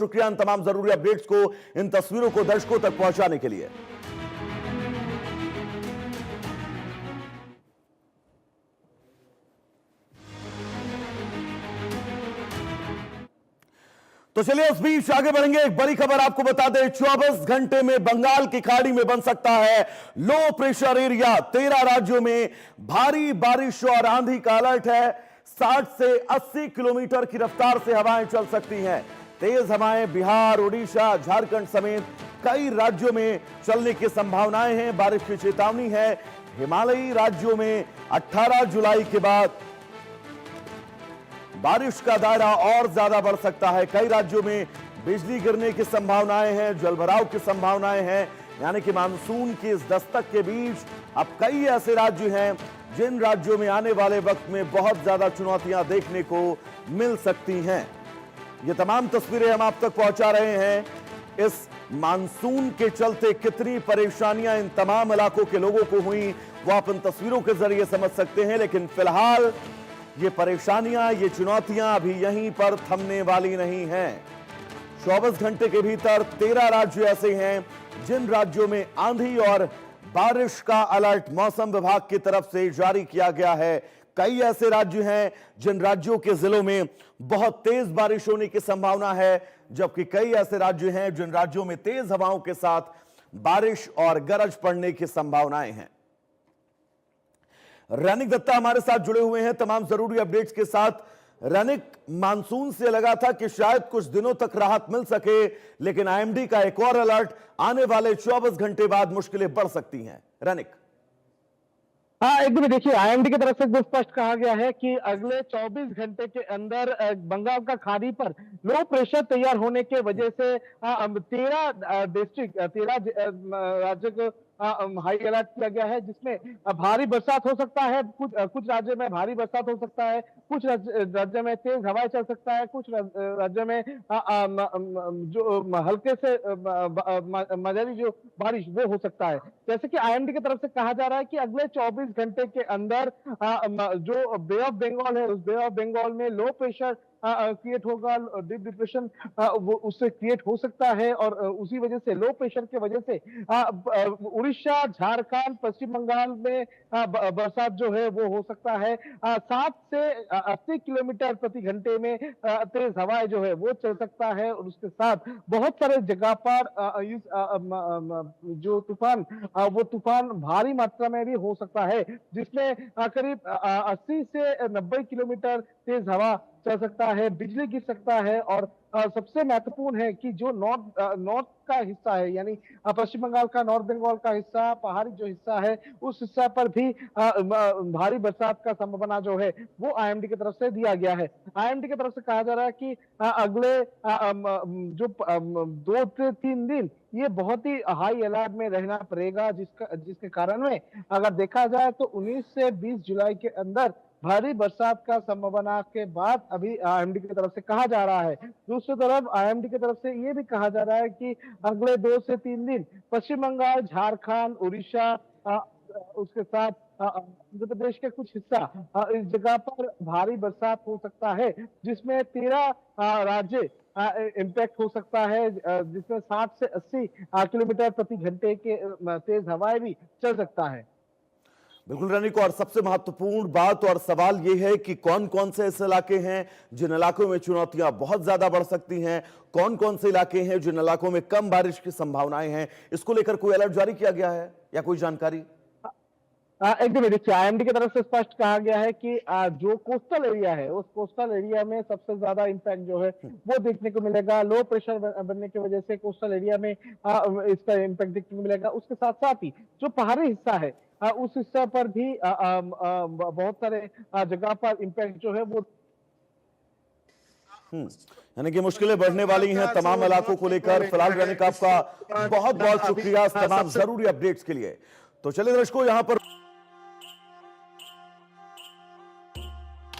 शुक्रिया इन तमाम जरूरी अपडेट्स को, इन तस्वीरों को दर्शकों तक पहुंचाने के लिए। तो चलिए इस बीच आगे बढ़ेंगे। एक बड़ी खबर आपको बता दें, 24 घंटे में बंगाल की खाड़ी में बन सकता है लो प्रेशर एरिया। 13 राज्यों में भारी बारिश और आंधी का अलर्ट है। 60 से 80 किलोमीटर की रफ्तार से हवाएं चल सकती हैं। तेज हवाएं बिहार, उड़ीसा, झारखंड समेत कई राज्यों में चलने की संभावनाएं हैं। बारिश की चेतावनी है। हिमालयी राज्यों में 18 जुलाई के बाद बारिश का दायरा और ज्यादा बढ़ सकता है। कई राज्यों में बिजली गिरने की संभावनाएं हैं, जलभराव की संभावनाएं हैं। यानी कि मानसून की इस दस्तक के बीच अब कई ऐसे राज्य हैं जिन राज्यों में आने वाले वक्त में बहुत ज्यादा चुनौतियां देखने को मिल सकती हैं। ये तमाम तस्वीरें हम आप तक पहुंचा रहे हैं। इस मानसून के चलते कितनी परेशानियां इन तमाम इलाकों के लोगों को हुई वो आप इन तस्वीरों के जरिए समझ सकते हैं। लेकिन फिलहाल ये परेशानियां, ये चुनौतियां अभी यहीं पर थमने वाली नहीं हैं। 24 घंटे के भीतर 13 राज्य ऐसे हैं जिन राज्यों में आंधी और बारिश का अलर्ट मौसम विभाग की तरफ से जारी किया गया है। कई ऐसे राज्य हैं जिन राज्यों के जिलों में बहुत तेज बारिश होने की संभावना है, जबकि कई ऐसे राज्य हैं जिन राज्यों में तेज हवाओं के साथ बारिश और गरज पड़ने की संभावनाएं हैं। रैनिक दत्ता हमारे साथ जुड़े हुए हैं तमाम जरूरी अपडेट्स के साथ। रैनिक, मानसून से लगा था कि शायद कुछ दिनों तक राहत मिल सके, लेकिन आईएमडी का एक और अलर्ट, आने वाले 24 घंटे बाद मुश्किलें बढ़ सकती हैं। रैनिक। हाँ, एकदम देखिए, आईएमडी की तरफ से जो स्पष्ट कहा गया है कि अगले 24 घंटे के अंदर बंगाल का खाड़ी पर लो प्रेशर तैयार होने के वजह से 13 डिस्ट्रिक्ट, 13 राज्य को हाई अलर्ट किया गया है, जिसमें भारी बरसात हो सकता है। कुछ राज्यों में भारी बरसात हो सकता है, कुछ राज्यों में तेज हवाएं चल सकता है, कुछ राज्यों में जो हल्के से मध्यम जो बारिश वो हो सकता है। जैसे कि आईएमडी की तरफ से कहा जा रहा है कि अगले 24 घंटे के अंदर जो बे ऑफ बंगाल है, उस बे ऑफ बंगाल में लो प्रेशर क्रिएट होगा, डीप डिप्रेशन वो उससे क्रिएट हो सकता है, और उसी वजह से लो प्रेशर की वजह से उड़ीसा, झारखंड, पश्चिम बंगाल में बरसात जो है वो हो सकता है। 60 से 80 किलोमीटर प्रति घंटे में तेज हवाएं जो है वो चल सकता है, और उसके साथ बहुत सारे जगह पर इस जो तूफान भारी मात्रा में भी हो सकता है, जिसमें करीब 80 से 90 किलोमीटर तेज हवा चल सकता है, बिजली गिर सकता है। और सबसे महत्वपूर्ण है कि जो नॉर्थ का हिस्सा है, यानी पश्चिम बंगाल का नॉर्थ बंगाल का हिस्सा, पहाड़ी जो हिस्सा है, उस हिस्सा पर भी भारी बरसात का संभावना जो है वो आईएमडी की तरफ से दिया गया है। आईएमडी की तरफ से कहा जा रहा है कि अगले जो 2 से 3 दिन ये बहुत ही हाई अलर्ट में रहना पड़ेगा, जिसके कारण में अगर देखा जाए तो 19 से 20 जुलाई के अंदर भारी बरसात का संभावना के बाद अभी आईएमडी की तरफ से कहा जा रहा है। दूसरी तरफ आईएमडी की तरफ से ये भी कहा जा रहा है कि अगले 2 से 3 दिन पश्चिम बंगाल, झारखंड, उड़ीसा, उसके साथ आंध्र प्रदेश के कुछ हिस्सा, इस जगह पर भारी बरसात हो सकता है, जिसमें 13 राज्य इम्पैक्ट हो सकता है, जिसमें 60 से 80 किलोमीटर प्रति घंटे के तेज हवाएं भी चल सकता है। बिल्कुल रनिक, और सबसे महत्वपूर्ण बात और सवाल यह है कि कौन कौन से ऐसे इलाके हैं जिन इलाकों में चुनौतियां बहुत ज्यादा बढ़ सकती हैं, कौन कौन से इलाके हैं जिन इलाकों में कम बारिश की संभावनाएं हैं। इसको लेकर कोई अलर्ट जारी किया गया है या कोई जानकारी? एकदम देखिए, आईएमडी की तरफ से स्पष्ट कहा गया है कि जो कोस्टल एरिया है, उस कोस्टल एरिया में सबसे ज्यादा इम्पैक्ट जो है वो देखने को मिलेगा। लो प्रेशर बनने की वजह से कोस्टल एरिया में इसका इम्पैक्ट देखने को मिलेगा। उसके साथ साथ ही जो पहाड़ी हिस्सा है, उस हिस्सा पर भी बहुत सारे जगह पर इम्पैक्ट जो है वो यानी कि मुश्किलें बढ़ने वाली हैं तमाम इलाकों को लेकर। फिलहाल रनिक, आपका बहुत बहुत शुक्रिया तमाम जरूरी अपडेट्स के लिए। तो चलिए दर्शकों, यहां पर